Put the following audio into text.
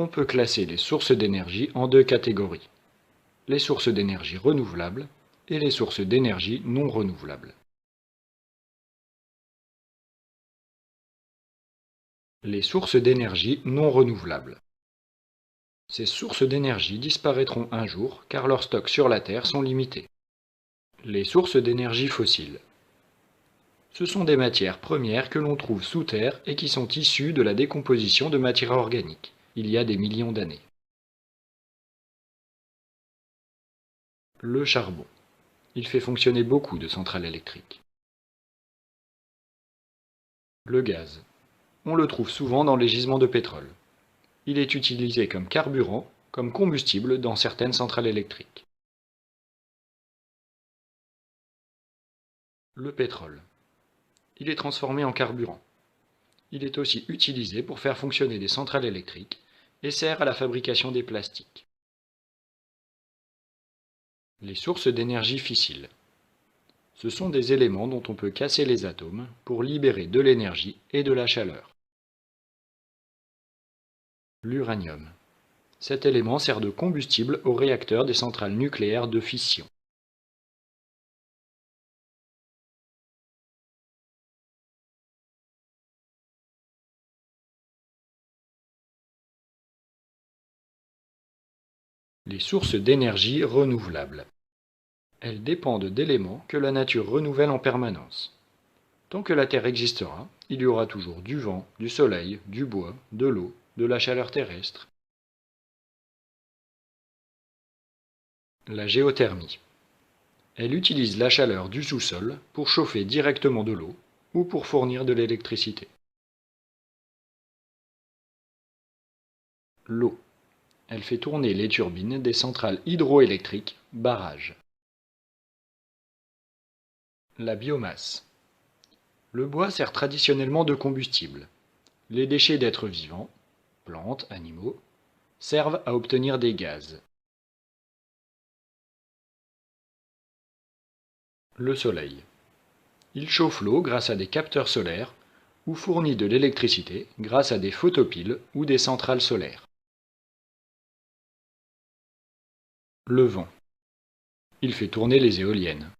On peut classer les sources d'énergie en deux catégories, les sources d'énergie renouvelables et les sources d'énergie non renouvelables. Les sources d'énergie non renouvelables. Ces sources d'énergie disparaîtront un jour car leurs stocks sur la Terre sont limités. Les sources d'énergie fossiles. Ce sont des matières premières que l'on trouve sous terre et qui sont issues de la décomposition de matière organique, il y a des millions d'années. Le charbon. Il fait fonctionner beaucoup de centrales électriques. Le gaz. On le trouve souvent dans les gisements de pétrole. Il est utilisé comme carburant, comme combustible dans certaines centrales électriques. Le pétrole. Il est transformé en carburant. Il est aussi utilisé pour faire fonctionner des centrales électriques et sert à la fabrication des plastiques. Les sources d'énergie fissiles. Ce sont des éléments dont on peut casser les atomes pour libérer de l'énergie et de la chaleur. L'uranium. Cet élément sert de combustible aux réacteurs des centrales nucléaires de fission. Les sources d'énergie renouvelables. Elles dépendent d'éléments que la nature renouvelle en permanence. Tant que la Terre existera, il y aura toujours du vent, du soleil, du bois, de l'eau, de la chaleur terrestre. La géothermie. Elle utilise la chaleur du sous-sol pour chauffer directement de l'eau ou pour fournir de l'électricité. L'eau. Elle fait tourner les turbines des centrales hydroélectriques, barrages. La biomasse. Le bois sert traditionnellement de combustible. Les déchets d'êtres vivants, plantes, animaux, servent à obtenir des gaz. Le soleil. Il chauffe l'eau grâce à des capteurs solaires ou fournit de l'électricité grâce à des photopiles ou des centrales solaires. Le vent. Il fait tourner les éoliennes.